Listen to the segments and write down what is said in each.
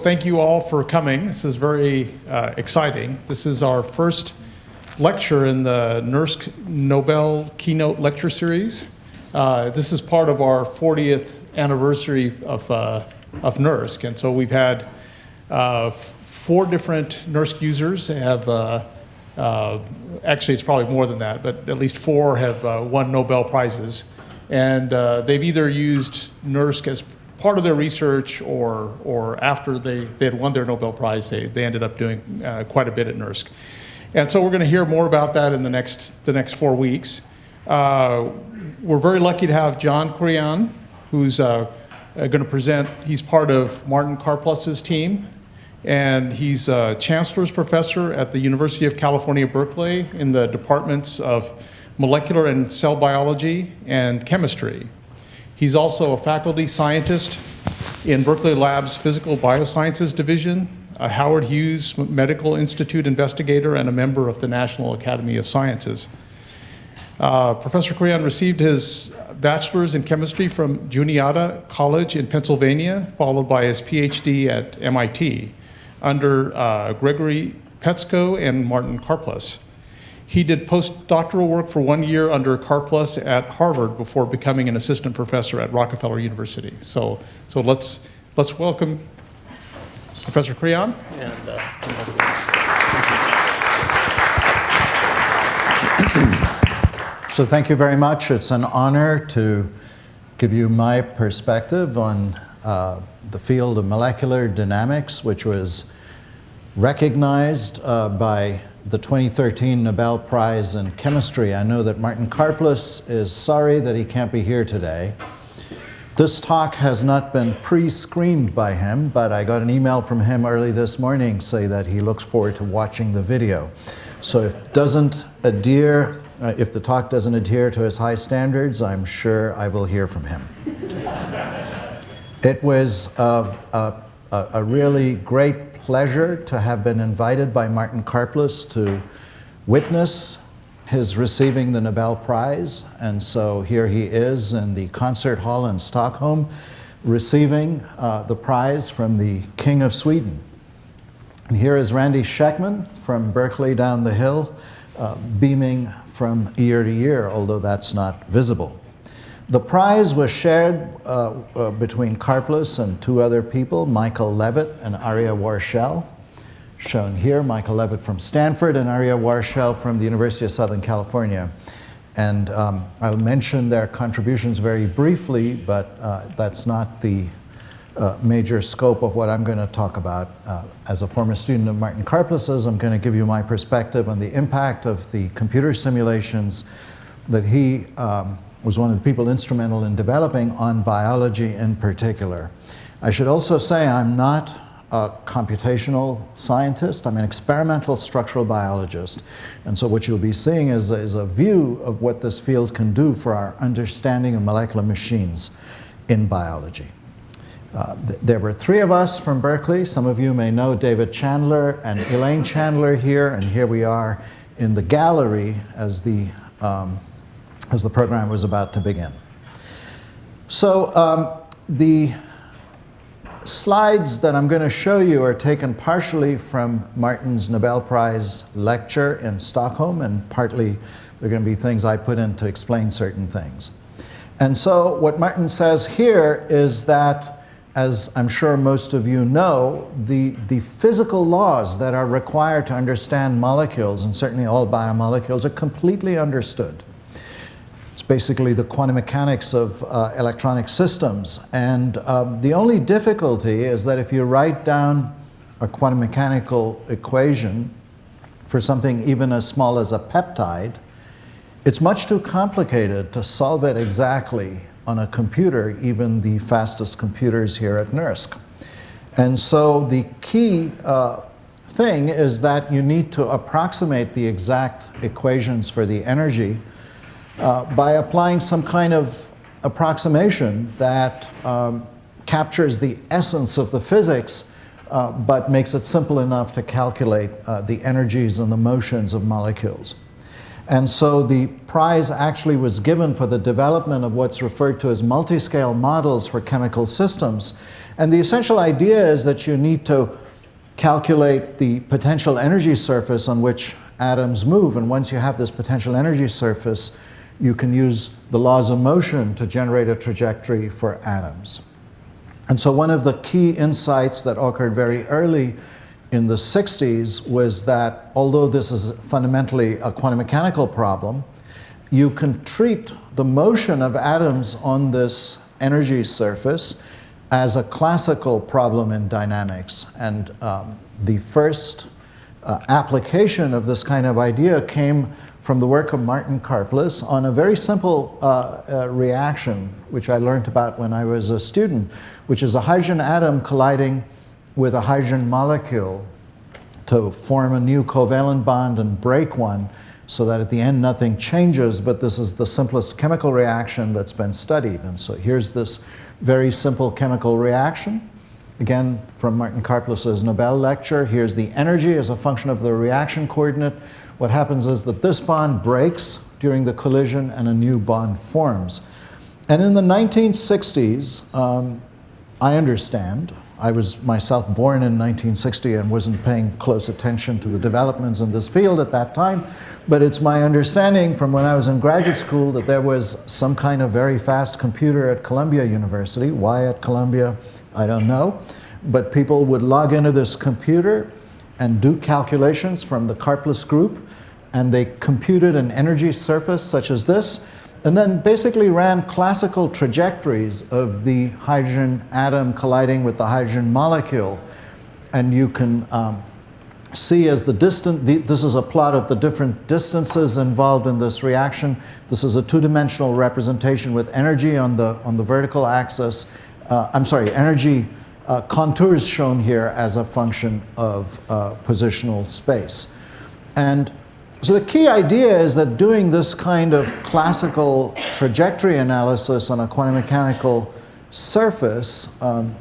Thank you all for coming. This is very exciting. This is our first lecture in the NERSC Nobel Keynote Lecture Series. This is part of our 40th anniversary of NERSC, and so we've had 4 different NERSC users have, actually it's probably more than that, but at least 4 have won Nobel Prizes. And they've either used NERSC as part of their research or after they had won their Nobel Prize, they ended up doing quite a bit at NERSC. And so we're going to hear more about that in the next 4 weeks. We're very lucky to have John Kurian, who's going to present. He's part of Martin Karplus's team, and he's a Chancellor's Professor at the University of California, Berkeley in the departments of molecular and cell biology and chemistry. He's also a faculty scientist in Berkeley Lab's Physical Biosciences Division, a Howard Hughes Medical Institute investigator, and a member of the National Academy of Sciences. Professor Kurian received his bachelor's in chemistry from Juniata College in Pennsylvania, followed by his PhD at MIT under Gregory Petsko and Martin Karplus. He did postdoctoral work for 1 year under Karplus at Harvard before becoming an assistant professor at Rockefeller University. So let's welcome Professor Kurian. So thank you very much. It's an honor to give you my perspective on the field of molecular dynamics, which was recognized by the 2013 Nobel Prize in Chemistry. I know that Martin Karplus is sorry that he can't be here today. This talk has not been pre-screened by him, but I got an email from him early this morning saying that he looks forward to watching the video. So if the talk doesn't adhere to his high standards, I'm sure I will hear from him. It was a really great pleasure to have been invited by Martin Karplus to witness his receiving the Nobel Prize. And so here he is in the concert hall in Stockholm receiving the prize from the King of Sweden. And here is Randy Schekman from Berkeley down the hill, beaming from ear to ear, although that's not visible. The prize was shared between Karplus and 2 other people, Michael Levitt and Aria Warshel, shown here, Michael Levitt from Stanford and Aria Warshel from the University of Southern California. And I'll mention their contributions very briefly, but that's not the major scope of what I'm going to talk about. As a former student of Martin Karplus's, I'm going to give you my perspective on the impact of the computer simulations that he was one of the people instrumental in developing on biology in particular. I should also say I'm not a computational scientist. I'm an experimental structural biologist. And so what you'll be seeing is a view of what this field can do for our understanding of molecular machines in biology. There were 3 of us from Berkeley. Some of you may know David Chandler and Elaine Chandler here, and here we are in the gallery as the program was about to begin. So the slides that I'm going to show you are taken partially from Martin's Nobel Prize lecture in Stockholm, and partly they're going to be things I put in to explain certain things. And so what Martin says here is that, as I'm sure most of you know, the physical laws that are required to understand molecules, and certainly all biomolecules, are completely understood. It's basically the quantum mechanics of electronic systems. And the only difficulty is that if you write down a quantum mechanical equation for something even as small as a peptide, it's much too complicated to solve it exactly on a computer, even the fastest computers here at NERSC. And so the key thing is that you need to approximate the exact equations for the energy by applying some kind of approximation that captures the essence of the physics, but makes it simple enough to calculate the energies and the motions of molecules. And so the prize actually was given for the development of what's referred to as multi-scale models for chemical systems. And the essential idea is that you need to calculate the potential energy surface on which atoms move. And once you have this potential energy surface, you can use the laws of motion to generate a trajectory for atoms. And so one of the key insights that occurred very early in the 60s was that although this is fundamentally a quantum mechanical problem, you can treat the motion of atoms on this energy surface as a classical problem in dynamics. And the first application of this kind of idea came from the work of Martin Karplus on a very simple reaction, which I learned about when I was a student, which is a hydrogen atom colliding with a hydrogen molecule to form a new covalent bond and break one, so that at the end nothing changes, but this is the simplest chemical reaction that's been studied. And so here's this very simple chemical reaction. Again, from Martin Karplus's Nobel lecture, here's the energy as a function of the reaction coordinate. What happens is that this bond breaks during the collision and a new bond forms. And in the 1960s, I understand, I was myself born in 1960 and wasn't paying close attention to the developments in this field at that time, but it's my understanding from when I was in graduate school that there was some kind of very fast computer at Columbia University. Why at Columbia, I don't know. But people would log into this computer and do calculations from the Karplus group, and they computed an energy surface such as this, and then basically ran classical trajectories of the hydrogen atom colliding with the hydrogen molecule. And you can see as the distance, this is a plot of the different distances involved in this reaction. This is a two-dimensional representation with energy on the vertical axis. Energy contours shown here as a function of positional space. And so the key idea is that doing this kind of classical trajectory analysis on a quantum mechanical surface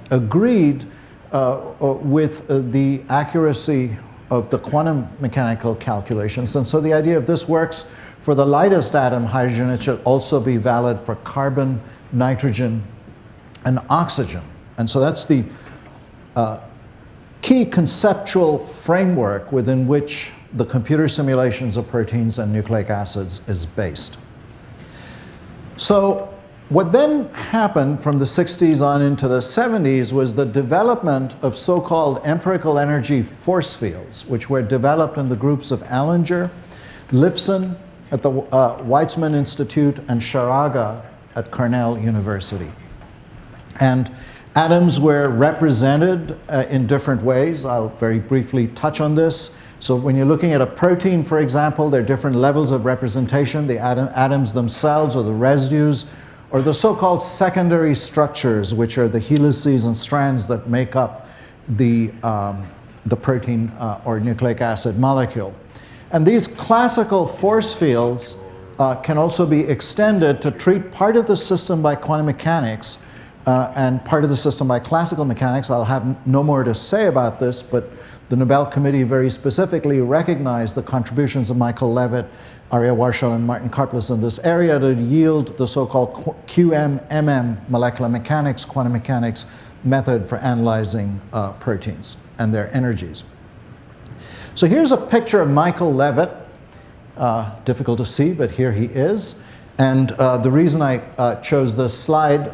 agreed with the accuracy of the quantum mechanical calculations. And so the idea of this works for the lightest atom, hydrogen. It should also be valid for carbon, nitrogen, and oxygen. And so that's the key conceptual framework within which the computer simulations of proteins and nucleic acids is based. So what then happened from the 60s on into the 70s was the development of so-called empirical energy force fields, which were developed in the groups of Allinger, Lifson at the Weizmann Institute, and Sharaga at Cornell University. And atoms were represented in different ways. I'll very briefly touch on this. So when you're looking at a protein, for example, there are different levels of representation. The atoms themselves, or the residues, or the so-called secondary structures, which are the helices and strands that make up the protein or nucleic acid molecule. And these classical force fields can also be extended to treat part of the system by quantum mechanics and part of the system by classical mechanics. I'll have no more to say about this, but the Nobel Committee very specifically recognized the contributions of Michael Levitt, Aryeh Warshel, and Martin Karplus in this area to yield the so-called QM-MM molecular mechanics, quantum mechanics method for analyzing proteins and their energies. So here's a picture of Michael Levitt. Difficult to see, but here he is. And the reason I chose this slide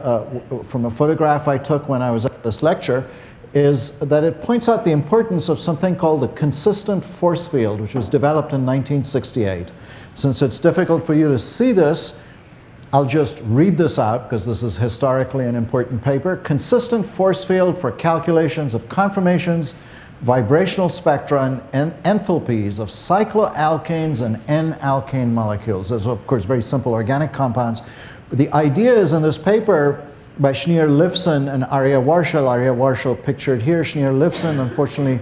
from a photograph I took when I was at this lecture is that it points out the importance of something called the consistent force field, which was developed in 1968. Since it's difficult for you to see this, I'll just read this out because this is historically an important paper. Consistent force field for calculations of conformations, vibrational spectra, and enthalpies of cycloalkanes and N-alkane molecules. Those are, of course, very simple organic compounds. But the idea is in this paper by Shneur Lifson and Aryeh Warshel. Aryeh Warshel pictured here. Shneur Lifson unfortunately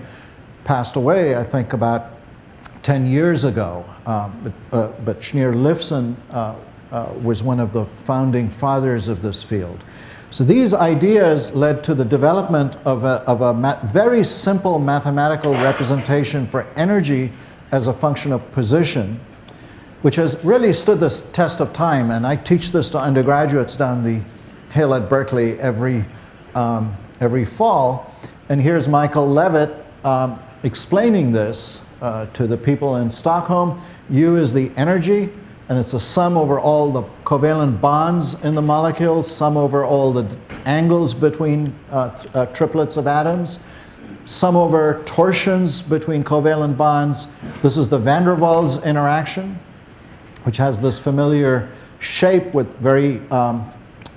passed away, I think, about 10 years ago. But Shneur Lifson was one of the founding fathers of this field. So these ideas led to the development of a very simple mathematical representation for energy as a function of position. which has really stood the test of time. And I teach this to undergraduates down the hill at Berkeley every fall. And here's Michael Levitt explaining this to the people in Stockholm. U is the energy, and it's a sum over all the covalent bonds in the molecule, sum over all the angles between triplets of atoms, sum over torsions between covalent bonds. This is the van der Waals interaction, which has this familiar shape with very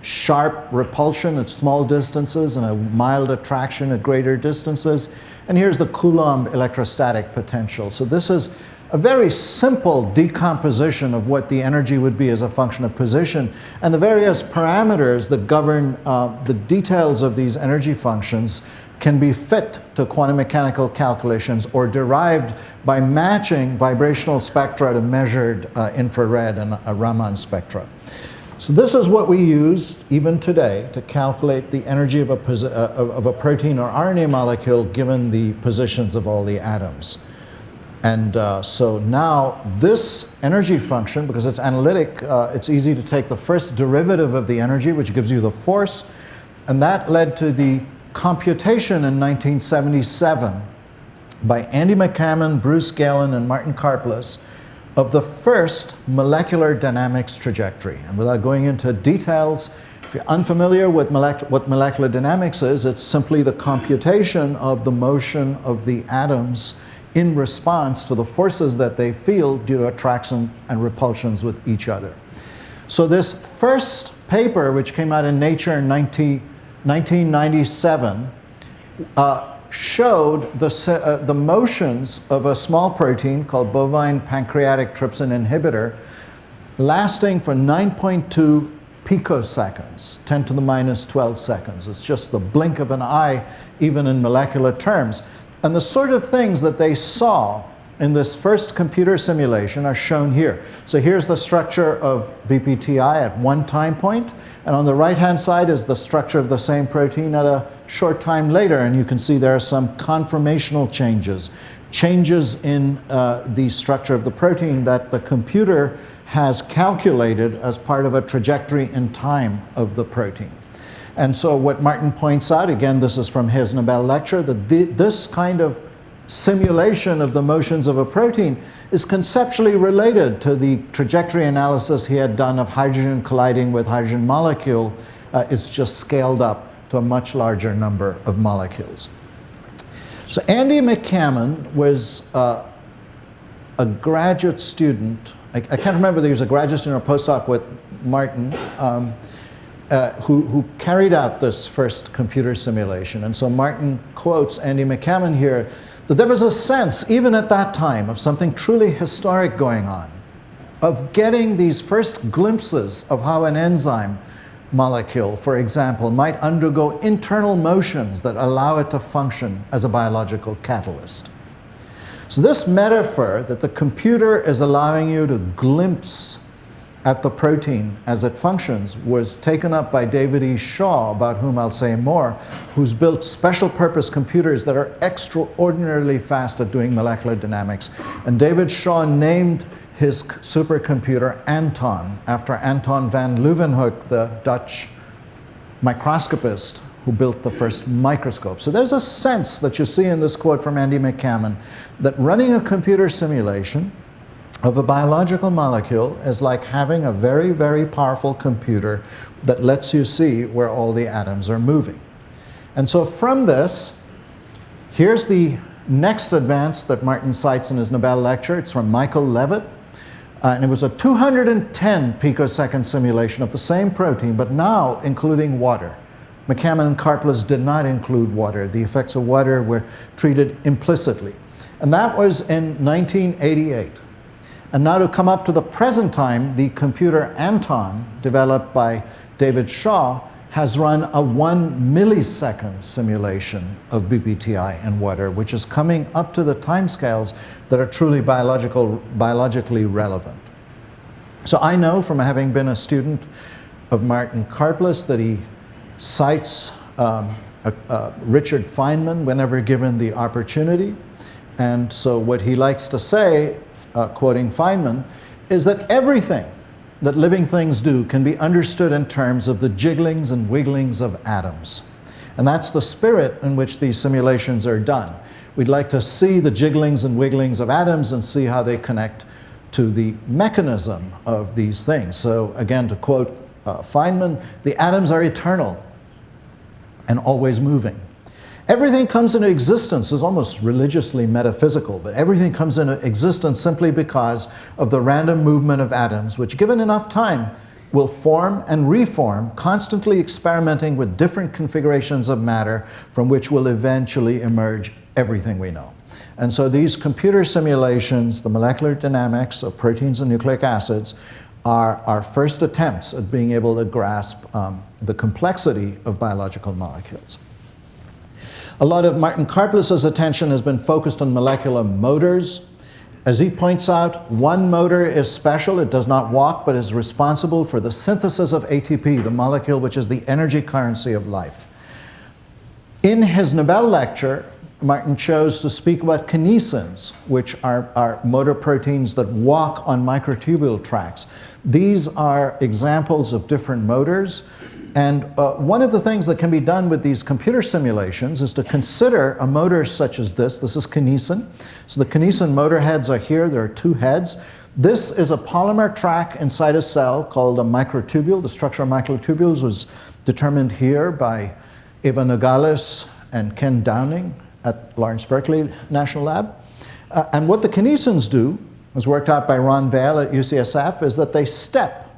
sharp repulsion at small distances and a mild attraction at greater distances. And here's the Coulomb electrostatic potential. So this is a very simple decomposition of what the energy would be as a function of position. And the various parameters that govern the details of these energy functions can be fit to quantum mechanical calculations or derived by matching vibrational spectra to measured infrared and Raman spectra. So this is what we use even today to calculate the energy of a protein or RNA molecule given the positions of all the atoms. And so now this energy function, because it's analytic, it's easy to take the first derivative of the energy, which gives you the force, and that led to the computation in 1977 by Andy McCammon, Bruce Galen, and Martin Karplus of the first molecular dynamics trajectory. And without going into details, if you're unfamiliar with what molecular dynamics is, it's simply the computation of the motion of the atoms in response to the forces that they feel due to attraction and repulsions with each other. So this first paper, which came out in Nature in 1997, showed the motions of a small protein called bovine pancreatic trypsin inhibitor lasting for 9.2 picoseconds, 10 to the minus 12 seconds. It's just the blink of an eye, even in molecular terms. And the sort of things that they saw in this first computer simulation are shown here. So here's the structure of BPTI at one time point, and on the right-hand side is the structure of the same protein at a short time later, and you can see there are some conformational changes in the structure of the protein that the computer has calculated as part of a trajectory in time of the protein. And so what Martin points out, again, this is from his Nobel lecture, that this kind of simulation of the motions of a protein is conceptually related to the trajectory analysis he had done of hydrogen colliding with hydrogen molecule. It's just scaled up to a much larger number of molecules. So Andy McCammon was a graduate student. I can't remember whether he was a graduate student or a postdoc with Martin, who carried out this first computer simulation. And so Martin quotes Andy McCammon here, that there was a sense, even at that time, of something truly historic going on, of getting these first glimpses of how an enzyme molecule, for example, might undergo internal motions that allow it to function as a biological catalyst. So this metaphor that the computer is allowing you to glimpse at the protein as it functions was taken up by David E. Shaw, about whom I'll say more, who's built special purpose computers that are extraordinarily fast at doing molecular dynamics. And David Shaw named his supercomputer Anton, after Anton van Leeuwenhoek, the Dutch microscopist who built the first microscope. So there's a sense that you see in this quote from Andy McCammon that running a computer simulation of a biological molecule is like having a very, very powerful computer that lets you see where all the atoms are moving. And so from this, here's the next advance that Martin cites in his Nobel lecture. It's from Michael Levitt. And it was a 210 picosecond simulation of the same protein, but now including water. McCammon and Karplus did not include water. The effects of water were treated implicitly. And that was in 1988. And now to come up to the present time, the computer Anton, developed by David Shaw, has run a 1 millisecond simulation of BPTI in water, which is coming up to the timescales that are truly biologically relevant. So I know from having been a student of Martin Karplus that he cites Richard Feynman whenever given the opportunity. And so what he likes to say, quoting Feynman, is that everything that living things do can be understood in terms of the jigglings and wigglings of atoms. And that's the spirit in which these simulations are done. We'd like to see the jigglings and wigglings of atoms and see how they connect to the mechanism of these things. So again, to quote Feynman, the atoms are eternal and always moving. Everything comes into existence is almost religiously metaphysical, but everything comes into existence simply because of the random movement of atoms, which given enough time will form and reform, constantly experimenting with different configurations of matter from which will eventually emerge everything we know. And so these computer simulations, the molecular dynamics of proteins and nucleic acids, are our first attempts at being able to grasp the complexity of biological molecules. A lot of Martin Karplus's attention has been focused on molecular motors. As he points out, one motor is special. It does not walk, but is responsible for the synthesis of ATP, the molecule which is the energy currency of life. In his Nobel lecture, Martin chose to speak about kinesins, which are motor proteins that walk on microtubule tracks. These are examples of different motors. And one of the things that can be done with these computer simulations is to consider a motor such as this. This is kinesin. So the kinesin motor heads are here. There are two heads. This is a polymer track inside a cell called a microtubule. The structure of microtubules was determined here by Eva Nogales and Ken Downing at Lawrence Berkeley National Lab. And what the kinesins do, as worked out by Ron Vale at UCSF, is that they step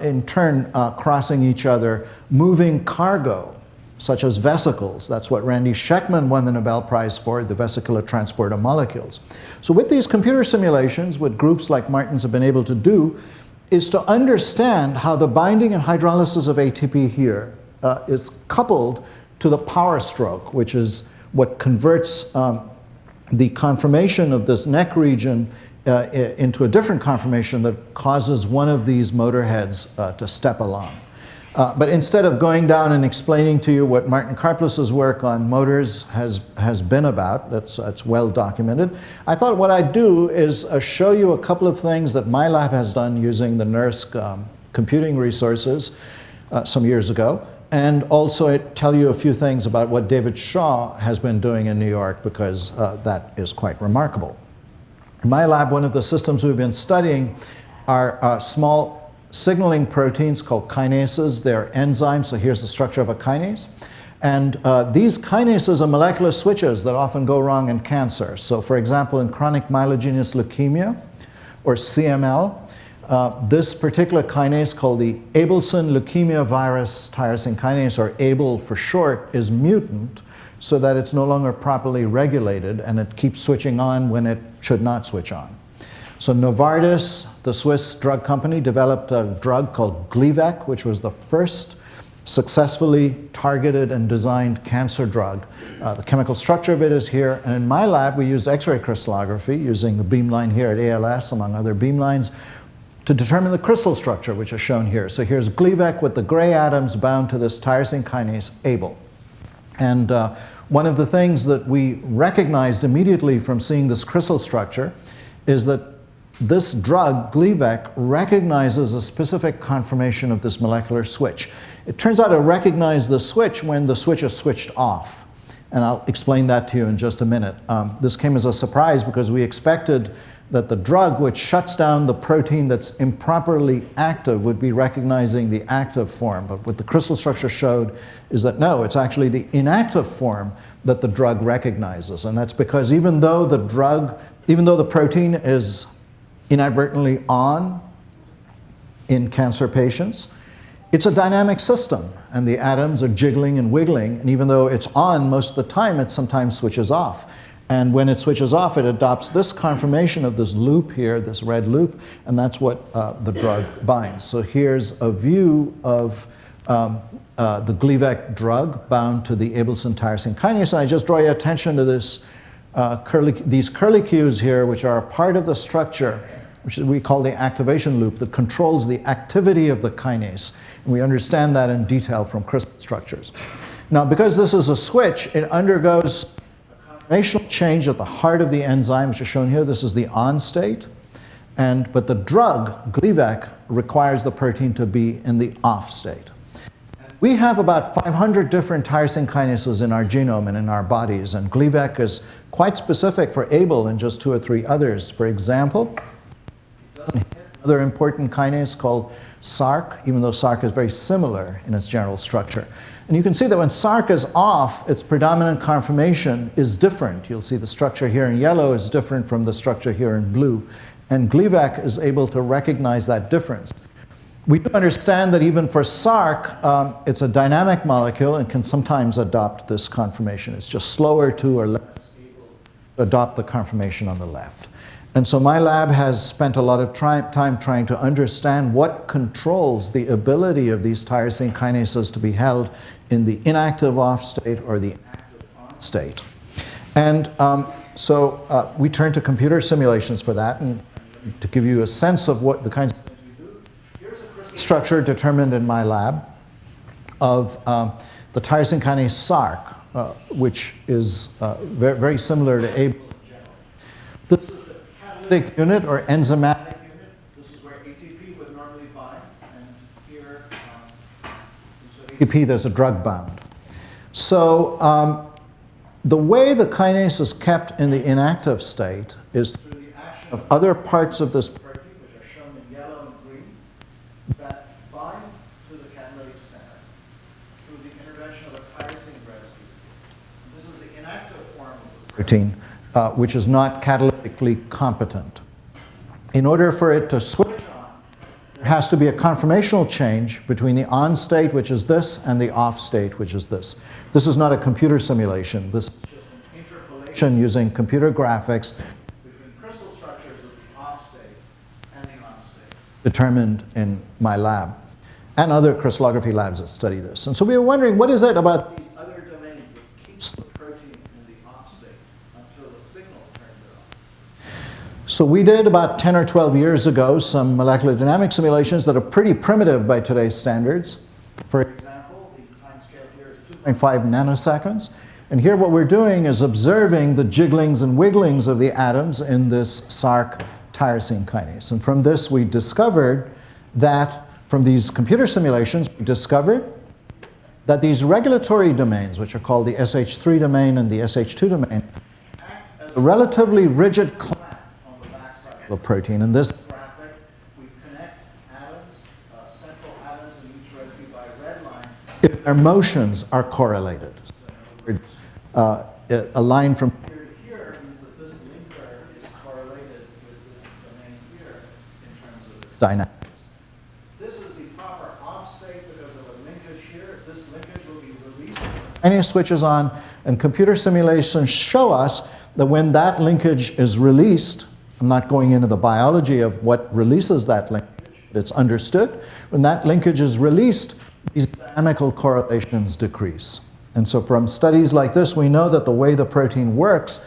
in turn crossing each other, moving cargo, such as vesicles. That's what Randy Schekman won the Nobel Prize for, the vesicular transport of molecules. So with these computer simulations, what groups like Martin's have been able to do is to understand how the binding and hydrolysis of ATP here is coupled to the power stroke, which is what converts the conformation of this neck region into a different conformation that causes one of these motor heads to step along. But instead of going down and explaining to you what Martin Karplus's work on motors has been about, that's well documented, I thought what I'd do is show you a couple of things that my lab has done using the NERSC computing resources some years ago, and also tell you a few things about what David Shaw has been doing in New York, because that is quite remarkable. In my lab, one of the systems we've been studying are small signaling proteins called kinases. They're enzymes, so here's the structure of a kinase. And these kinases are molecular switches that often go wrong in cancer. So for example, in chronic myelogenous leukemia, or CML, this particular kinase called the Abelson leukemia virus tyrosine kinase, or ABL for short, is mutant, so that it's no longer properly regulated and it keeps switching on when it should not switch on. So Novartis, the Swiss drug company, developed a drug called Gleevec, which was the first successfully targeted and designed cancer drug. The chemical structure of it is here, and in my lab we used X-ray crystallography using the beamline here at ALS, among other beamlines, to determine the crystal structure, which is shown here. So here's Gleevec with the gray atoms bound to this tyrosine kinase ABL. And one of the things that we recognized immediately from seeing this crystal structure is that this drug, Gleevec, recognizes a specific conformation of this molecular switch. It turns out it recognizes the switch when the switch is switched off. And I'll explain that to you in just a minute. This came as a surprise because we expected that the drug which shuts down the protein that's improperly active would be recognizing the active form. But what the crystal structure showed is that no, it's actually the inactive form that the drug recognizes. And that's because even though the protein is inadvertently on in cancer patients, it's a dynamic system, and the atoms are jiggling and wiggling, and even though it's on most of the time, it sometimes switches off. And when it switches off, it adopts this conformation of this loop here, this red loop, and that's what the drug binds. So here's a view of the Gleevec drug bound to the Abelson tyrosine kinase, and I just draw your attention to this these curlicues here, which are a part of the structure, which we call the activation loop, that controls the activity of the kinase. And we understand that in detail from crystal structures. Now, because this is a switch, it undergoes a conformational change at the heart of the enzyme, which is shown here. This is the on state. but the drug, Gleevec, requires the protein to be in the off state. We have about 500 different tyrosine kinases in our genome and in our bodies, and Gleevec is quite specific for ABL and just 2 or 3 others. For example, another important kinase called SRC, even though SRC is very similar in its general structure. And you can see that when SRC is off, its predominant conformation is different. You'll see the structure here in yellow is different from the structure here in blue. And Gleevec is able to recognize that difference. We do understand that even for SRC, it's a dynamic molecule and can sometimes adopt this conformation. It's just slower to or less able to adopt the conformation on the left. And so my lab has spent a lot of time trying to understand what controls the ability of these tyrosine kinases to be held in the inactive off state or the active on state. And so we turn to computer simulations for that. And to give you a sense of what the kinds of things we do, here's a crystal structure determined in my lab of the tyrosine kinase SRC, which is very, very similar to ABL in general. This is the catalytic unit or enzymatic unit. This is where ATP would normally bind, and here, ATP, there's a drug bound. So the way the kinase is kept in the inactive state is through the action of other parts of this protein, which are shown in yellow and green, that bind to the catalytic center through the intervention of a tyrosine residue. This is the inactive form of the protein, which is not catalytically competent. In order for it to switch on, there has to be a conformational change between the on state, which is this, and the off state, which is this. This is not a computer simulation. This is just an interpolation using computer graphics between crystal structures of the off state and the on state, determined in my lab, and other crystallography labs that study this. And so we were wondering, what is it about these other domains that keeps the protein in the off state until the signal turns it on? So we did about 10 or 12 years ago some molecular dynamics simulations that are pretty primitive by today's standards. For example, the time scale here is 2.5 nanoseconds. And here what we're doing is observing the jigglings and wigglings of the atoms in this SRC tyrosine kinase. And from this we discovered that, from these computer simulations, we discovered that these regulatory domains, which are called the SH3 domain and the SH2 domain, act as a relatively rigid clamp on the backside of the protein. In this graphic, we connect atoms, central atoms in each residue by a red line, if their motions are correlated. So in other words, a line from here to here means that this linker is correlated with this domain here in terms of its dynamics. This is the proper off state because of a linkage here. This linkage will be released. Kinase switches on, and computer simulations show us that when that linkage is released, I'm not going into the biology of what releases that linkage, but it's understood. When that linkage is released, these dynamical correlations decrease. And so from studies like this, we know that the way the protein works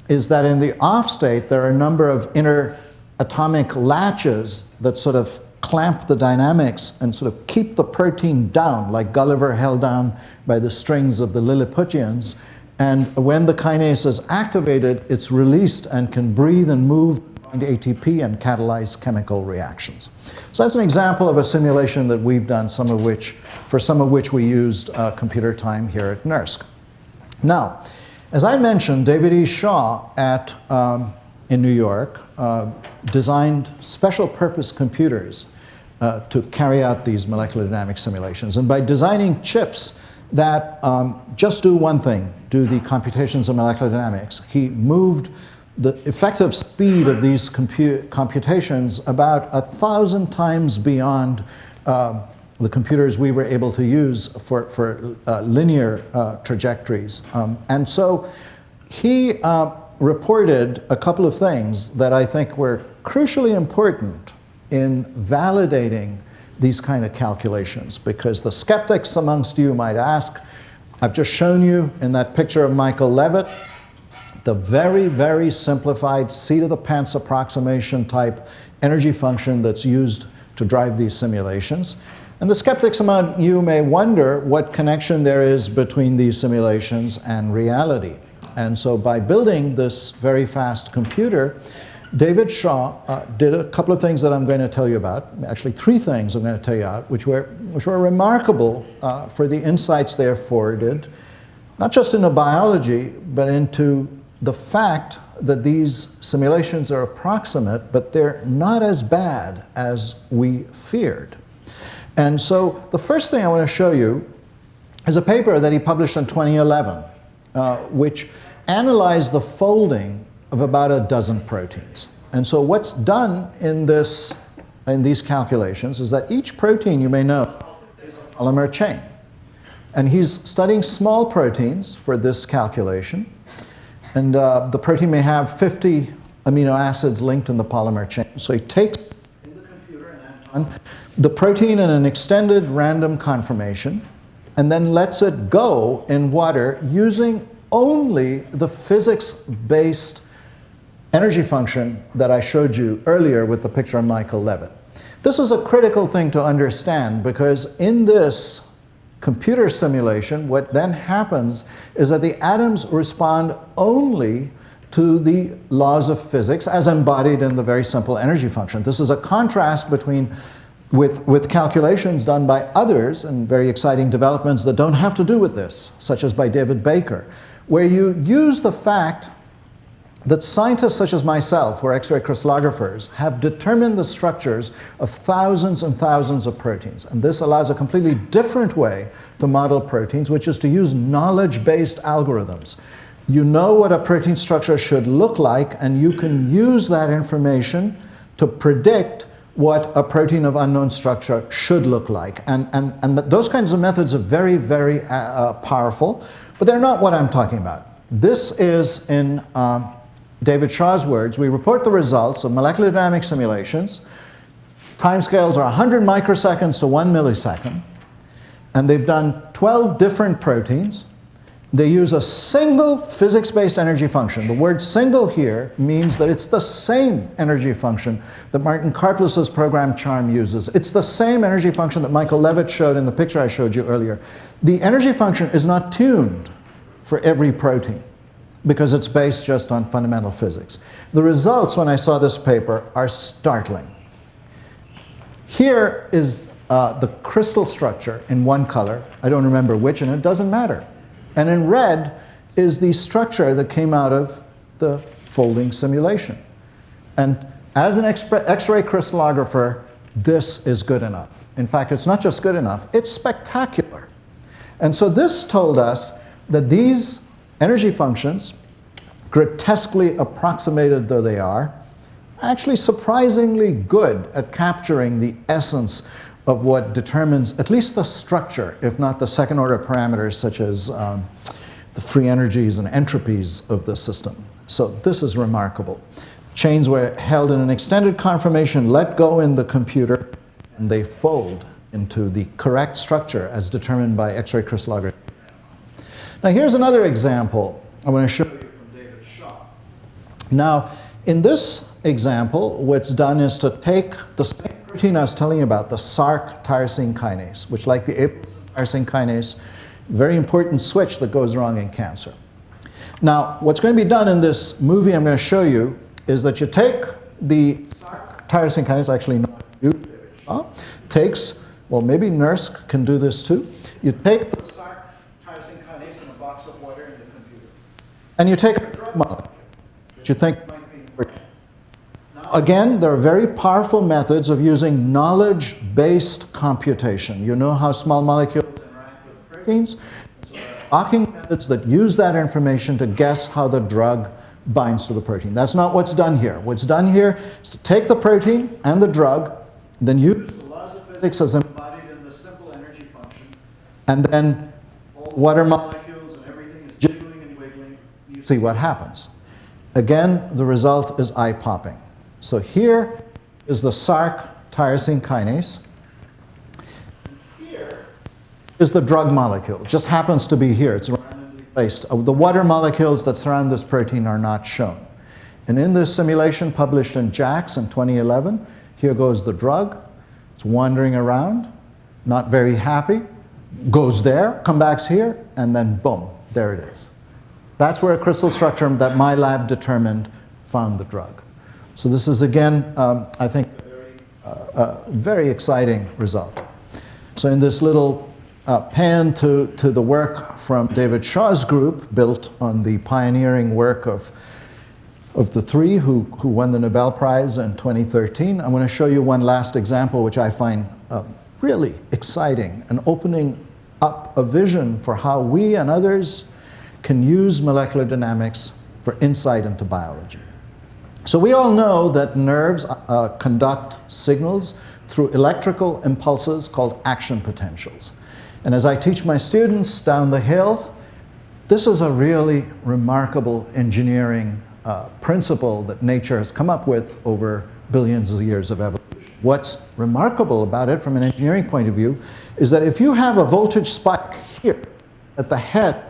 is that in the off state, there are a number of inner atomic latches that sort of clamp the dynamics and sort of keep the protein down, like Gulliver held down by the strings of the Lilliputians. And when the kinase is activated, it's released and can breathe and move, bind ATP and catalyze chemical reactions. So that's an example of a simulation that we've done, for some of which we used computer time here at NERSC. Now, as I mentioned, David E. Shaw in New York designed special purpose computers to carry out these molecular dynamics simulations. And by designing chips that just do one thing, do the computations of molecular dynamics, he moved the effective speed of these computations about 1,000 times beyond the computers we were able to use for linear trajectories. And so he reported a couple of things that I think were crucially important in validating these kind of calculations, because the skeptics amongst you might ask, I've just shown you in that picture of Michael Levitt the very, very simplified C to the pence approximation type energy function that's used to drive these simulations. And the skeptics among you may wonder what connection there is between these simulations and reality. And so by building this very fast computer, David Shaw did a couple of things that I'm going to tell you about, actually 3 things I'm going to tell you about, which were remarkable for the insights they afforded, not just into biology, but into the fact that these simulations are approximate, but they're not as bad as we feared. And so the first thing I want to show you is a paper that he published in 2011, which analyzed the folding of about a dozen proteins. And so what's done in these calculations is that each protein, you may know, is a polymer chain. And he's studying small proteins for this calculation. And the protein may have 50 amino acids linked in the polymer chain. So he takes in the computer and Anton the protein in an extended random conformation and then lets it go in water using only the physics-based energy function that I showed you earlier with the picture of Michael Levitt. This is a critical thing to understand because in this computer simulation, what then happens is that the atoms respond only to the laws of physics as embodied in the very simple energy function. This is a contrast with calculations done by others and very exciting developments that don't have to do with this, such as by David Baker, where you use the fact that scientists such as myself, who are X-ray crystallographers, have determined the structures of thousands and thousands of proteins. And this allows a completely different way to model proteins, which is to use knowledge-based algorithms. You know what a protein structure should look like, and you can use that information to predict what a protein of unknown structure should look like. And those kinds of methods are very, very powerful, but they're not what I'm talking about. This is, in David Shaw's words, we report the results of molecular dynamic simulations. Timescales are 100 microseconds to 1 millisecond. And they've done 12 different proteins. They use a single physics-based energy function. The word single here means that it's the same energy function that Martin Karplus's program CHARM uses. It's the same energy function that Michael Levitt showed in the picture I showed you earlier. The energy function is not tuned for every protein because it's based just on fundamental physics. The results, when I saw this paper, are startling. Here is the crystal structure in one color. I don't remember which, and it doesn't matter. And in red is the structure that came out of the folding simulation. And as an X-ray crystallographer, this is good enough. In fact, it's not just good enough, it's spectacular. And so this told us that these energy functions, grotesquely approximated though they are actually surprisingly good at capturing the essence of what determines at least the structure, if not the second order parameters such as the free energies and entropies of the system. So this is remarkable. Chains were held in an extended conformation, let go in the computer, and they fold into the correct structure as determined by X-ray crystallography. Now here's another example I want to show you from David Shaw. Now in this example, what's done is to take the same protein I was telling you about, the Src tyrosine kinase, which, like the apolipoprotein tyrosine kinase, very important switch that goes wrong in cancer. Now, what's going to be done in this movie I'm going to show you is that you take the Src tyrosine kinase, actually not you, David Shaw, takes, well, maybe NERSC can do this too. You take the Src tyrosine kinase in a box of water in the computer, and you take a drug molecule that you think might be important. Again, there are very powerful methods of using knowledge-based computation. You know how small molecules interact with proteins? So there are Hawking methods that use that information to guess how the drug binds to the protein. That's not what's done here. What's done here is to take the protein and the drug, then use the laws of physics as embodied in the simple energy function, and then water molecules and everything is jiggling and wiggling. You see what happens. Again, the result is eye-popping. So here is the Src tyrosine kinase. Here is the drug molecule. It just happens to be here. It's randomly placed. The water molecules that surround this protein are not shown. And in this simulation published in JACS in 2011, here goes the drug. It's wandering around, not very happy, goes there, comes back here, and then boom, there it is. That's where a crystal structure that my lab determined found the drug. So this is, again, I think, a very exciting result. So in this little pan to the work from David Shaw's group, built on the pioneering work of the three who won the Nobel Prize in 2013, I'm going to show you one last example which I find really exciting, and opening up a vision for how we and others can use molecular dynamics for insight into biology. So we all know that nerves conduct signals through electrical impulses called action potentials. And as I teach my students down the hill, this is a really remarkable engineering principle that nature has come up with over billions of years of evolution. What's remarkable about it from an engineering point of view is that if you have a voltage spike here at the head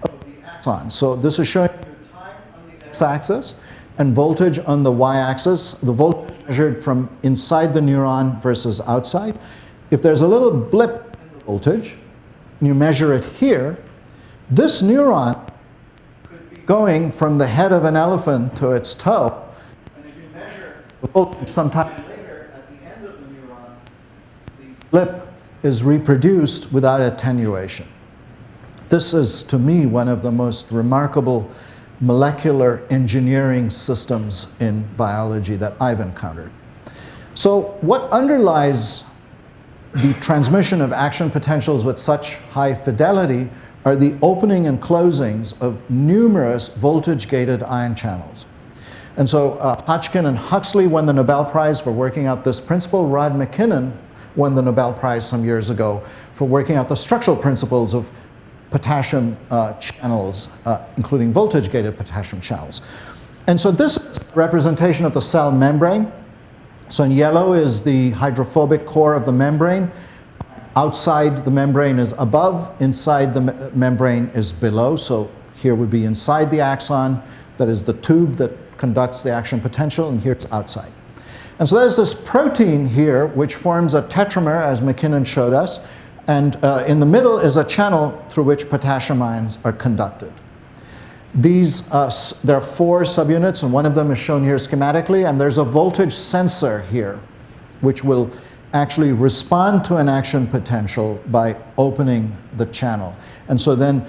of the axon, so this is showing you time on the x-axis and voltage on the y-axis, the voltage measured from inside the neuron versus outside. If there's a little blip in the voltage, and you measure it here, this neuron could be going from the head of an elephant to its toe. And if you measure the voltage sometime later at the end of the neuron, the blip is reproduced without attenuation. This is, to me, one of the most remarkable molecular engineering systems in biology that I've encountered. So what underlies the transmission of action potentials with such high fidelity are the opening and closings of numerous voltage-gated ion channels. And so Hodgkin and Huxley won the Nobel Prize for working out this principle. Rod McKinnon won the Nobel Prize some years ago for working out the structural principles of potassium channels, including voltage-gated potassium channels. And so this is a representation of the cell membrane. So in yellow is the hydrophobic core of the membrane. Outside the membrane is above, inside the membrane is below. So here would be inside the axon, that is the tube that conducts the action potential, and here it's outside. And so there's this protein here which forms a tetramer, as McKinnon showed us, and in the middle is a channel through which potassium ions are conducted. These, there are 4 subunits, and one of them is shown here schematically, and there's a voltage sensor here, which will actually respond to an action potential by opening the channel. And so then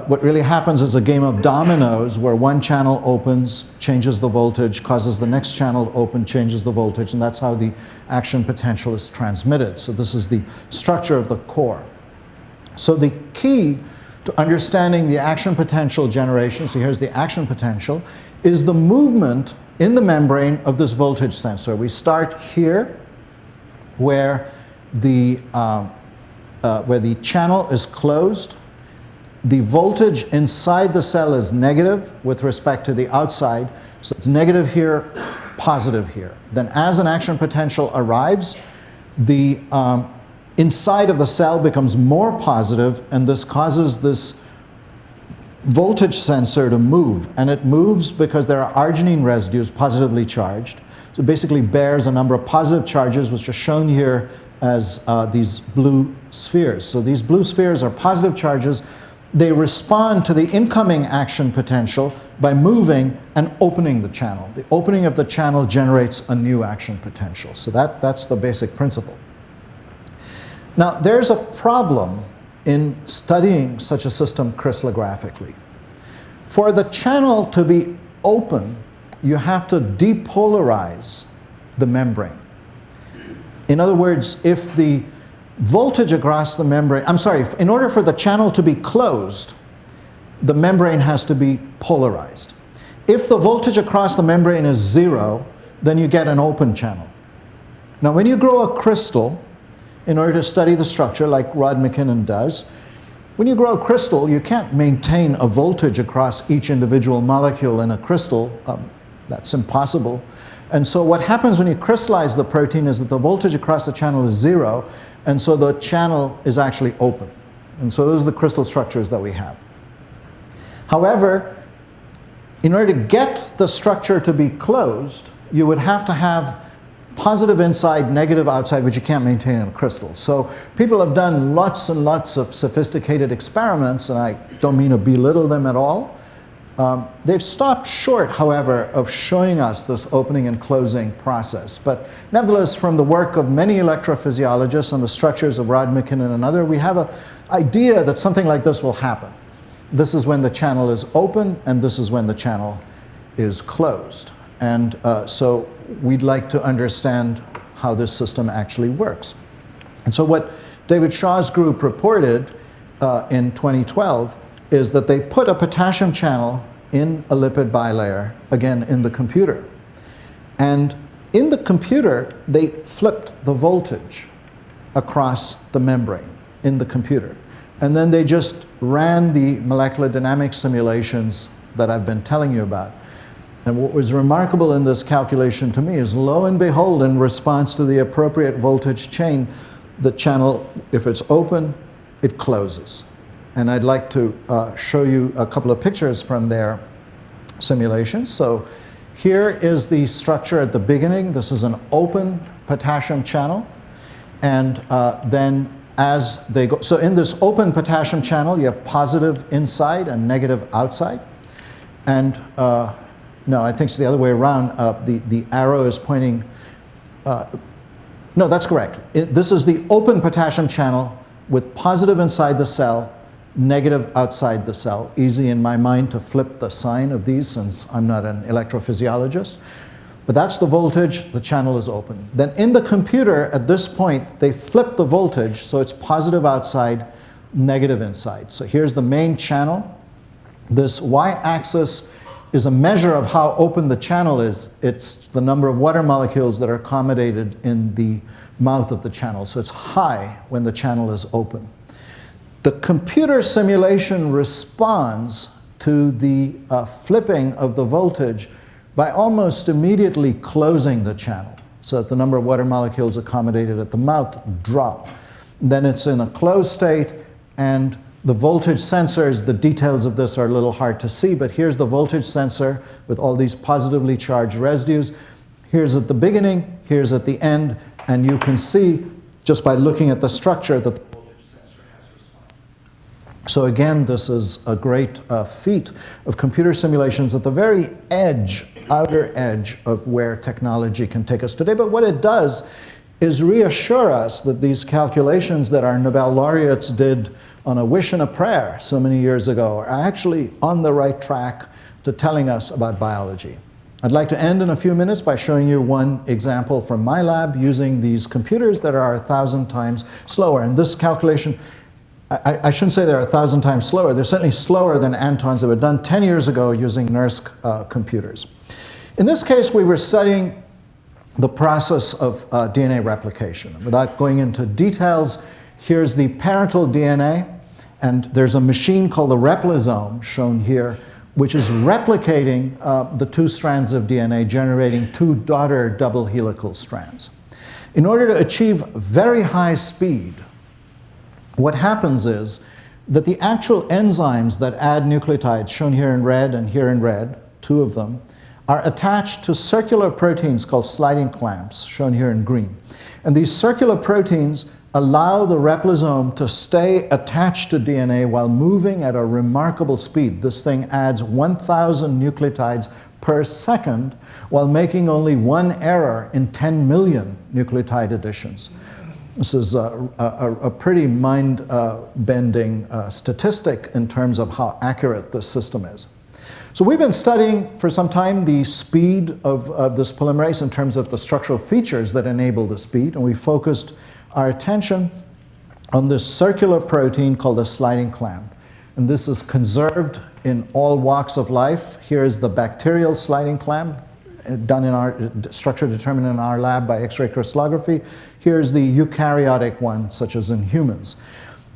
what really happens is a game of dominoes where one channel opens, changes the voltage, causes the next channel to open, changes the voltage, and that's how the action potential is transmitted. So this is the structure of the core. So the key to understanding the action potential generation, so here's the action potential, is the movement in the membrane of this voltage sensor. We start here where the channel is closed. The voltage inside the cell is negative with respect to the outside. So it's negative here, positive here. Then as an action potential arrives, the inside of the cell becomes more positive, and this causes this voltage sensor to move. And it moves because there are arginine residues positively charged. So it basically bears a number of positive charges, which are shown here as these blue spheres. So these blue spheres are positive charges. They respond to the incoming action potential by moving and opening the channel. The opening of the channel generates a new action potential. So that's the basic principle. Now, there's a problem in studying such a system crystallographically. For the channel to be open, you have to depolarize the membrane. In other words, if the voltage across the membrane, in order for the channel to be closed, the membrane has to be polarized. If the voltage across the membrane is 0, then you get an open channel. Now, when you grow a crystal, in order to study the structure, like Rod McKinnon does, when you grow a crystal, you can't maintain a voltage across each individual molecule in a crystal. That's impossible. And so what happens when you crystallize the protein is that the voltage across the channel is 0, and so the channel is actually open. And so those are the crystal structures that we have. However, in order to get the structure to be closed, you would have to have positive inside, negative outside, which you can't maintain in a crystal. So people have done lots and lots of sophisticated experiments, and I don't mean to belittle them at all. They've stopped short, however, of showing us this opening and closing process. But nevertheless, from the work of many electrophysiologists on the structures of Rod McKinnon and others, we have an idea that something like this will happen. This is when the channel is open, and this is when the channel is closed. And so we'd like to understand how this system actually works. And so what David Shaw's group reported in 2012 is that they put a potassium channel in a lipid bilayer, again in the computer. And in the computer, they flipped the voltage across the membrane in the computer. And then they just ran the molecular dynamics simulations that I've been telling you about. And what was remarkable in this calculation to me is, lo and behold, in response to the appropriate voltage chain, the channel, if it's open, it closes. And I'd like to show you a couple of pictures from their simulations. So here is the structure at the beginning. This is an open potassium channel. And then as they go, so in this open potassium channel, you have positive inside and negative outside. And no, I think it's the other way around. The arrow is pointing, no, that's correct. This is the open potassium channel with positive inside the cell, negative outside the cell. Easy in my mind to flip the sign of these since I'm not an electrophysiologist. But that's the voltage, the channel is open. Then in the computer, at this point, they flip the voltage, so it's positive outside, negative inside. So here's the main channel. This y-axis is a measure of how open the channel is. It's the number of water molecules that are accommodated in the mouth of the channel. So it's high when the channel is open. The computer simulation responds to the flipping of the voltage by almost immediately closing the channel so that the number of water molecules accommodated at the mouth drop. Then it's in a closed state, and the voltage sensors, the details of this are a little hard to see, but here's the voltage sensor with all these positively charged residues. Here's at the beginning, here's at the end, and you can see just by looking at the structure that the voltage sensor has responded. So again, this is a great feat of computer simulations at the very edge, outer edge of where technology can take us today. But what it does is reassure us that these calculations that our Nobel laureates did on a wish and a prayer so many years ago are actually on the right track to telling us about biology. I'd like to end in a few minutes by showing you one example from my lab using these computers that are 1,000 times slower. And this calculation, I shouldn't say they're 1,000 times slower. They're certainly slower than Anton's that were done 10 years ago using NERSC computers. In this case, we were studying the process of DNA replication. Without going into details, here's the parental DNA, and there's a machine called the replisome, shown here, which is replicating the two strands of DNA, generating two daughter double helical strands. In order to achieve very high speed, what happens is that the actual enzymes that add nucleotides, shown here in red and here in red, two of them, are attached to circular proteins called sliding clamps, shown here in green. And these circular proteins allow the replisome to stay attached to DNA while moving at a remarkable speed. This thing adds 1,000 nucleotides per second while making only one error in 10 million nucleotide additions. This is a pretty mind-bending statistic in terms of how accurate this system is. So we've been studying for some time the speed of this polymerase in terms of the structural features that enable the speed, and we focused our attention on this circular protein called the sliding clamp. And this is conserved in all walks of life. Here is the bacterial sliding clamp, done in our structure determined in our lab by X-ray crystallography. Here's the eukaryotic one, such as in humans.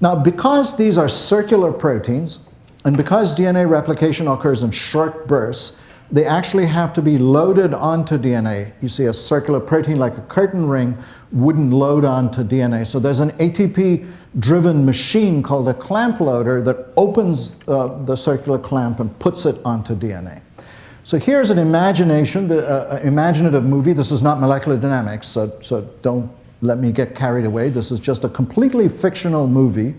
Now, because these are circular proteins, and because DNA replication occurs in short bursts, they actually have to be loaded onto DNA. You see a circular protein like a curtain ring wouldn't load onto DNA. So there's an ATP-driven machine called a clamp loader that opens the circular clamp and puts it onto DNA. So here's an imaginative movie. This is not molecular dynamics, so don't let me get carried away. This is just a completely fictional movie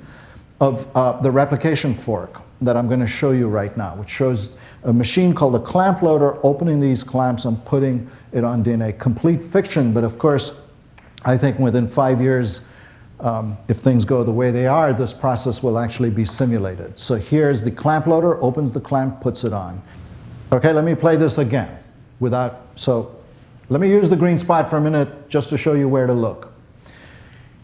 of the replication fork that I'm going to show you right now, which shows a machine called the clamp loader, opening these clamps and putting it on DNA. Complete fiction, but of course, I think within 5 years, if things go the way they are, this process will actually be simulated. So here's the clamp loader, opens the clamp, puts it on. Okay, let me play this again so let me use the green spot for a minute just to show you where to look.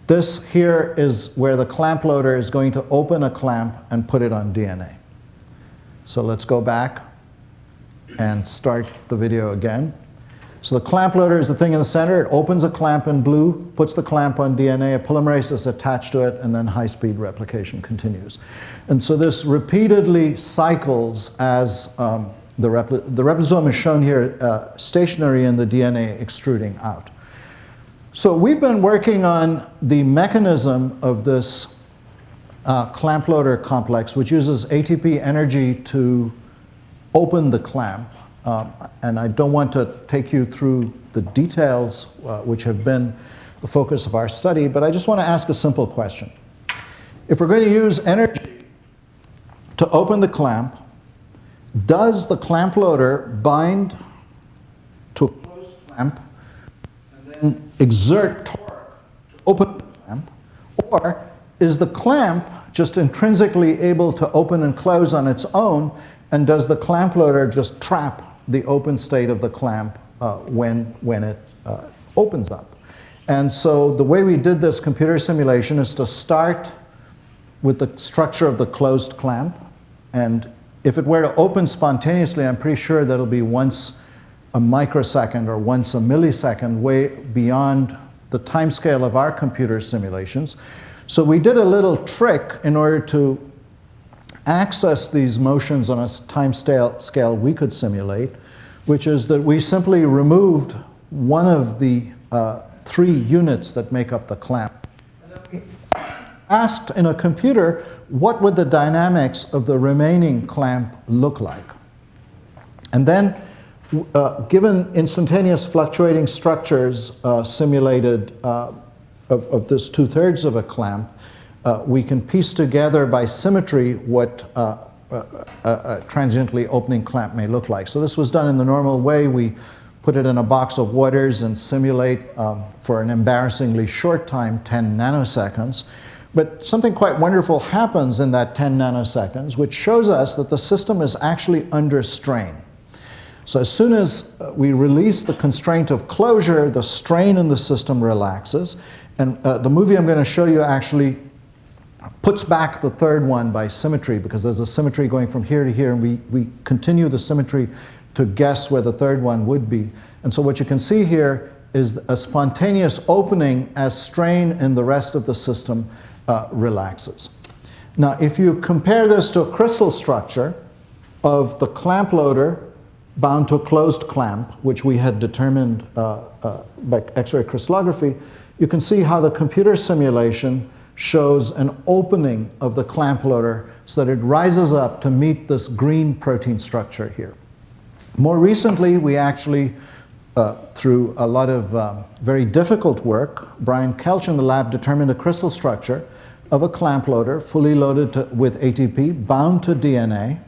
This here is where the clamp loader is going to open a clamp and put it on DNA. So let's go back and start the video again. So the clamp loader is the thing in the center. It opens a clamp in blue, puts the clamp on DNA, a polymerase is attached to it, and then high-speed replication continues. And so this repeatedly cycles as the ribosome is shown here stationary and the DNA extruding out. So we've been working on the mechanism of this clamp loader complex, which uses ATP energy to open the clamp. And I don't want to take you through the details, which have been the focus of our study, but I just want to ask a simple question. If we're going to use energy to open the clamp, does the clamp loader bind to a closed clamp and then exert torque to open the clamp? Or is the clamp just intrinsically able to open and close on its own, and does the clamp loader just trap the open state of the clamp when it opens up? And so the way we did this computer simulation is to start with the structure of the closed clamp, and if it were to open spontaneously, I'm pretty sure that'll be once a microsecond or once a millisecond, way beyond the time scale of our computer simulations. So we did a little trick in order to access these motions on a time scale we could simulate, which is that we simply removed one of the 3 units that make up the clamp. And then we asked in a computer, what would the dynamics of the remaining clamp look like? And then, given instantaneous fluctuating structures simulated of this 2/3 of a clamp, we can piece together by symmetry what a transiently opening clamp may look like. So this was done in the normal way. We put it in a box of waters and simulate for an embarrassingly short time, 10 nanoseconds. But something quite wonderful happens in that 10 nanoseconds, which shows us that the system is actually under strain. So as soon as we release the constraint of closure, the strain in the system relaxes. And the movie I'm going to show you actually puts back the 3rd one by symmetry, because there's a symmetry going from here to here, and we continue the symmetry to guess where the 3rd one would be. And so what you can see here is a spontaneous opening as strain in the rest of the system relaxes. Now, if you compare this to a crystal structure of the clamp loader bound to a closed clamp, which we had determined by X-ray crystallography, you can see how the computer simulation shows an opening of the clamp loader so that it rises up to meet this green protein structure here. More recently, we actually, through a lot of very difficult work, Brian Kelch in the lab determined a crystal structure of a clamp loader fully loaded with ATP, bound to DNA,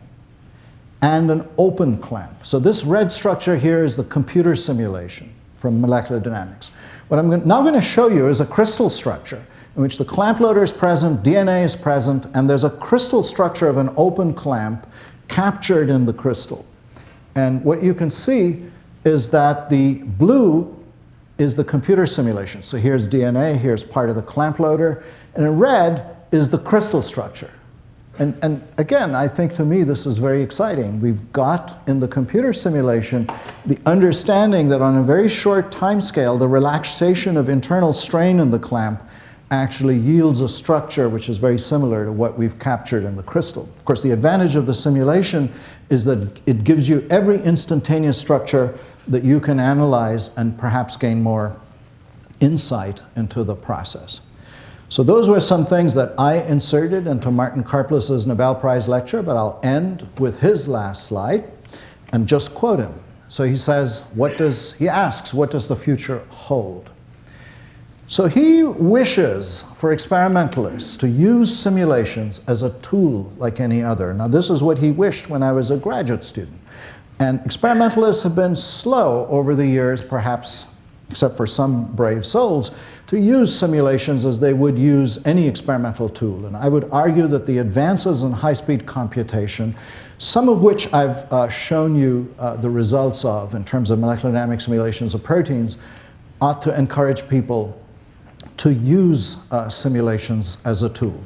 and an open clamp. So this red structure here is the computer simulation from molecular dynamics. What I'm now going to show you is a crystal structure in which the clamp loader is present, DNA is present, and there's a crystal structure of an open clamp captured in the crystal. And what you can see is that the blue is the computer simulation. So here's DNA, here's part of the clamp loader, and in red is the crystal structure. And again, I think to me this is very exciting. We've got in the computer simulation the understanding that on a very short time scale, the relaxation of internal strain in the clamp actually yields a structure which is very similar to what we've captured in the crystal. Of course, the advantage of the simulation is that it gives you every instantaneous structure that you can analyze and perhaps gain more insight into the process. So those were some things that I inserted into Martin Karplus' Nobel Prize lecture, but I'll end with his last slide and just quote him. So he says, he asks, what does the future hold? So he wishes for experimentalists to use simulations as a tool like any other. Now this is what he wished when I was a graduate student. And experimentalists have been slow over the years, perhaps except for some brave souls, to use simulations as they would use any experimental tool. And I would argue that the advances in high-speed computation, some of which I've shown you the results of in terms of molecular dynamic simulations of proteins, ought to encourage people to use simulations as a tool.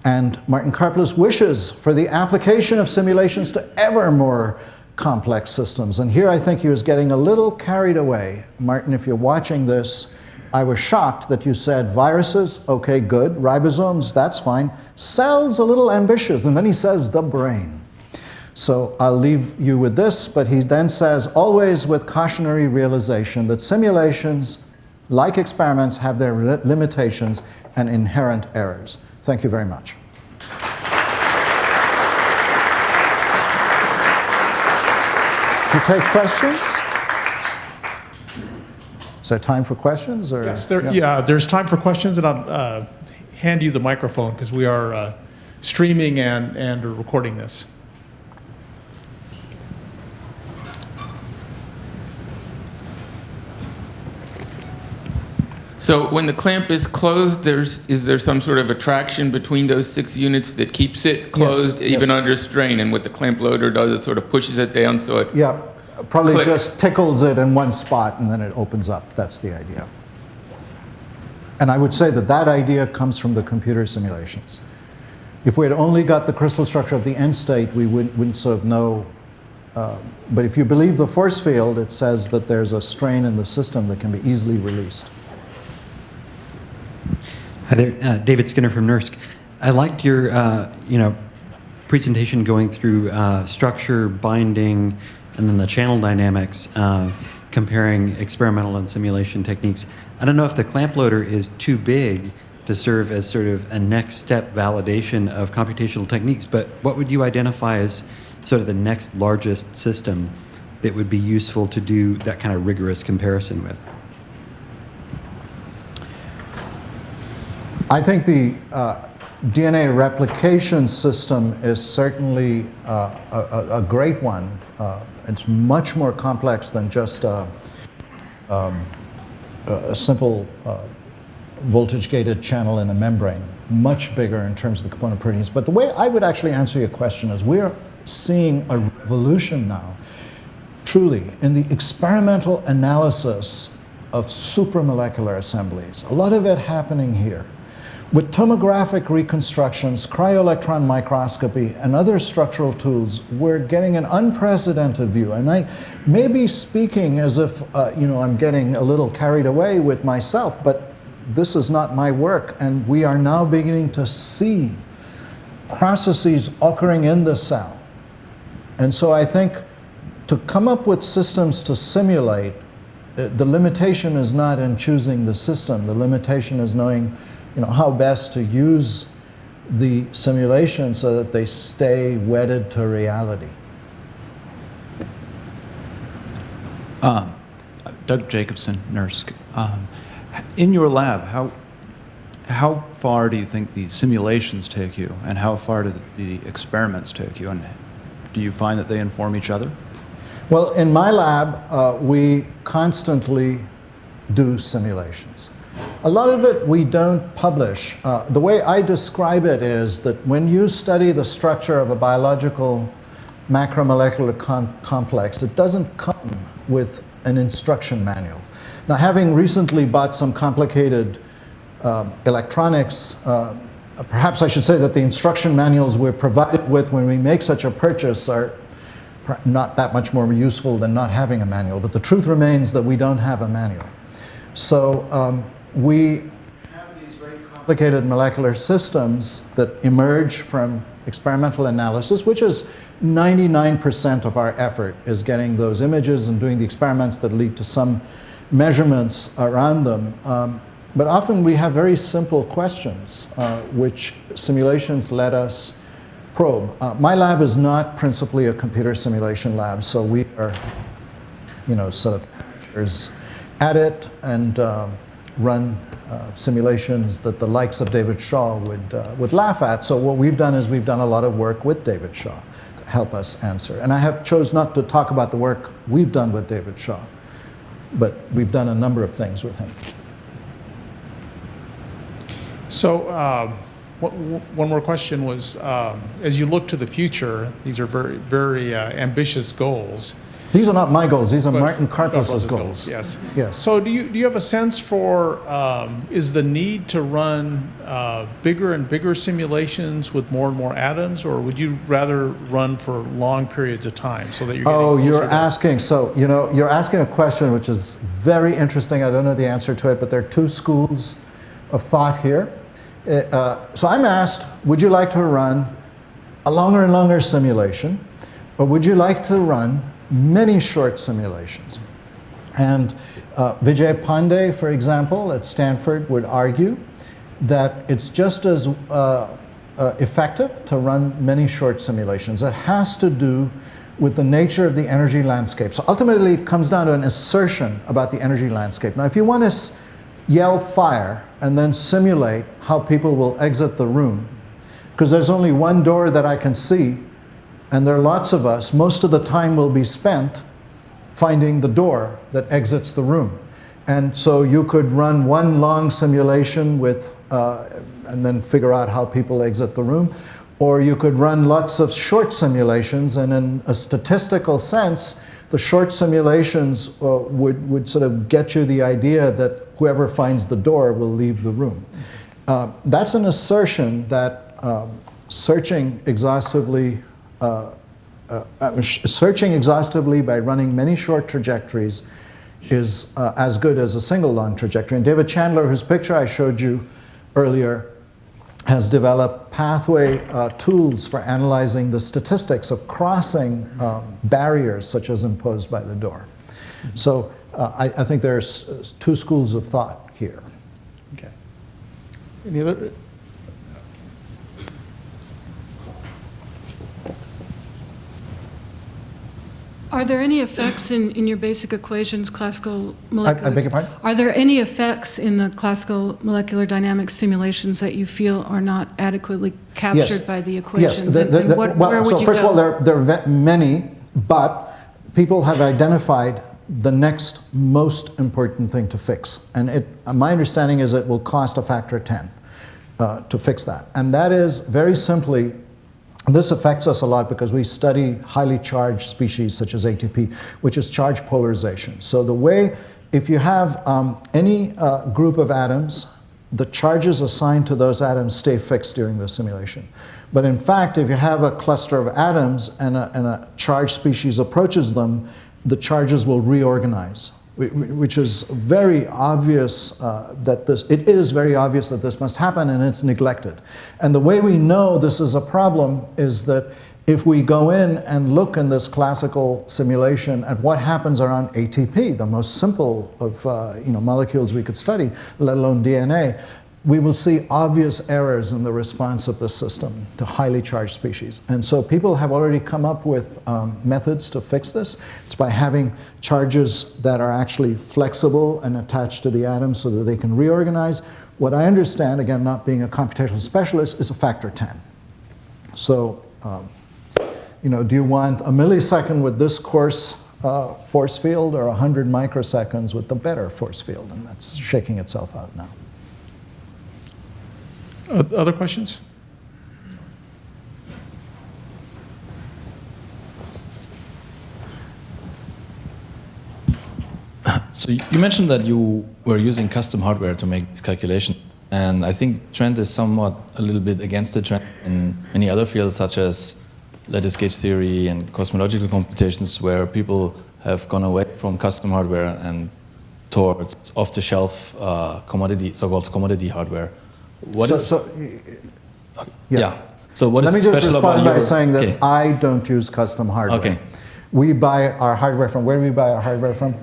And Martin Karplus wishes for the application of simulations to ever more complex systems. And here I think he was getting a little carried away. Martin, if you're watching this, I was shocked that you said viruses, okay, good. Ribosomes, that's fine. Cells, a little ambitious. And then he says the brain. So I'll leave you with this, but he then says, always with cautionary realization that simulations, like experiments, have their limitations and inherent errors. Thank you very much. To take questions? Is there time for questions? Or? Yes, there's time for questions, and I'll hand you the microphone because we are streaming and recording this. So when the clamp is closed, is there some sort of attraction between those 6 units that keeps it closed even under strain? And what the clamp loader does, it sort of pushes it down so it probably clicks. Just tickles it in one spot and then it opens up. That's the idea. And I would say that that idea comes from the computer simulations. If we had only got the crystal structure of the end state, we wouldn't sort of know. But if you believe the force field, it says that there's a strain in the system that can be easily released. Hi there, David Skinner from NERSC. I liked your presentation going through structure, binding, and then the channel dynamics, comparing experimental and simulation techniques. I don't know if the clamp loader is too big to serve as sort of a next step validation of computational techniques, but what would you identify as sort of the next largest system that would be useful to do that kind of rigorous comparison with? I think the DNA replication system is certainly a great one. It's much more complex than just a simple voltage-gated channel in a membrane. Much bigger in terms of the component proteins. But the way I would actually answer your question is we're seeing a revolution now, truly, in the experimental analysis of supramolecular assemblies. A lot of it happening here. With tomographic reconstructions, cryo-electron microscopy, and other structural tools, we're getting an unprecedented view. And I may be speaking as if I'm getting a little carried away with myself, but this is not my work, and we are now beginning to see processes occurring in the cell. And so I think to come up with systems to simulate, the limitation is not in choosing the system. The limitation is knowing how best to use the simulation so that they stay wedded to reality. Doug Jacobson, NERSC. In your lab, how far do you think the simulations take you, and how far do the experiments take you, and do you find that they inform each other? Well, in my lab, we constantly do simulations. A lot of it we don't publish. The way I describe it is that when you study the structure of a biological macromolecular complex, it doesn't come with an instruction manual. Now, having recently bought some complicated electronics, perhaps I should say that the instruction manuals we're provided with when we make such a purchase are not that much more useful than not having a manual. But the truth remains that we don't have a manual. So we have these very complicated molecular systems that emerge from experimental analysis, which is 99% of our effort, is getting those images and doing the experiments that lead to some measurements around them. But often we have very simple questions, which simulations let us probe. My lab is not principally a computer simulation lab, so we are, sort of amateurs at it and run simulations that the likes of David Shaw would laugh at. So what we've done is we've done a lot of work with David Shaw. help us answer. And I have chose not to talk about the work we've done with David Shaw, but we've done a number of things with him. So one more question was, as you look to the future, these are very, very ambitious goals. These are not my goals. These are But- Martin Karplus' Karplus's goals. Yes. Yes. So do you have a sense for, is the need to run bigger and bigger simulations with more and more atoms, or would you rather run for long periods of time so that you're getting Oh, closer you're to- asking, so, you know, you're asking a question which is very interesting. I don't know the answer to it, but there are two schools of thought here. So I'm asked, would you like to run a longer and longer simulation, or would you like to run many short simulations? And Vijay Pandey, for example, at Stanford, would argue that it's just as effective to run many short simulations. It has to do with the nature of the energy landscape. So ultimately, it comes down to an assertion about the energy landscape. Now, if you want to yell fire and then simulate how people will exit the room, because there's only one door that I can see, and there are lots of us, most of the time will be spent finding the door that exits the room. And so you could run one long simulation with, and then figure out how people exit the room, or you could run lots of short simulations, and in a statistical sense, the short simulations would sort of get you the idea that whoever finds the door will leave the room. That's an assertion that searching exhaustively by running many short trajectories is as good as a single long trajectory. And David Chandler, whose picture I showed you earlier, has developed pathway tools for analyzing the statistics of crossing barriers such as imposed by the door. So I think there's two schools of thought here. Okay. Any other? Are there any effects in your basic equations, classical molecular? I beg your pardon? Are there any effects in the classical molecular dynamics simulations that you feel are not adequately captured by the equations? Yes. And where would so you first go? of all, there are many, but people have identified the next most important thing to fix. And my understanding is it will cost a factor of 10 to fix that. And that is very simply, this affects us a lot because we study highly charged species such as ATP, which is charge polarization. So the way, if you have any group of atoms, the charges assigned to those atoms stay fixed during the simulation. But in fact, if you have a cluster of atoms and a charged species approaches them, the charges will reorganize, which is very obvious it is very obvious that this must happen, and it's neglected. And the way we know this is a problem is that if we go in and look in this classical simulation at what happens around ATP, the most simple of molecules we could study, let alone DNA, we will see obvious errors in the response of the system to highly charged species. And so people have already come up with methods to fix this. It's by having charges that are actually flexible and attached to the atoms so that they can reorganize. What I understand, again, not being a computational specialist, is a factor 10. So, do you want a millisecond with this coarse force field or 100 microseconds with the better force field? And that's shaking itself out now. Other questions? So you mentioned that you were using custom hardware to make these calculations, and I think the trend is somewhat a little bit against the trend in many other fields, such as lattice gauge theory and cosmological computations, where people have gone away from custom hardware and towards off-the-shelf so-called commodity hardware. Yeah. So what is Let me just special about respond by saying that Okay. I don't use custom hardware. Okay. We buy our hardware from, where do we buy our hardware from?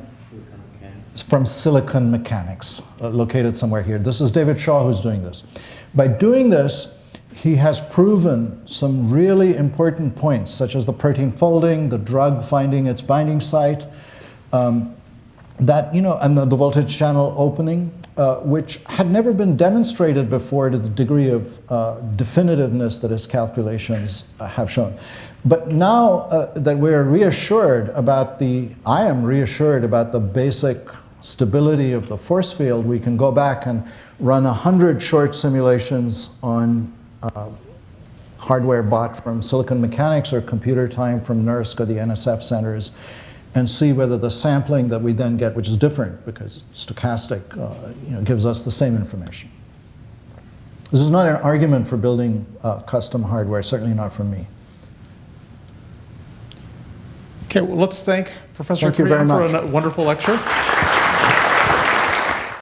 From Silicon Mechanics, located somewhere here. This is David Shaw who's doing this. By doing this, he has proven some really important points, such as the protein folding, the drug finding its binding site, and the voltage channel opening. which had never been demonstrated before to the degree of definitiveness that his calculations have shown. But now that we're reassured about I am reassured about the basic stability of the force field, we can go back and run 100 short simulations on hardware bought from Silicon Mechanics or computer time from NERSC or the NSF centers, and see whether the sampling that we then get, which is different because it's stochastic, gives us the same information. This is not an argument for building custom hardware, certainly not from me. Okay, well, let's thank Professor Thank you very Crean for much. a wonderful lecture.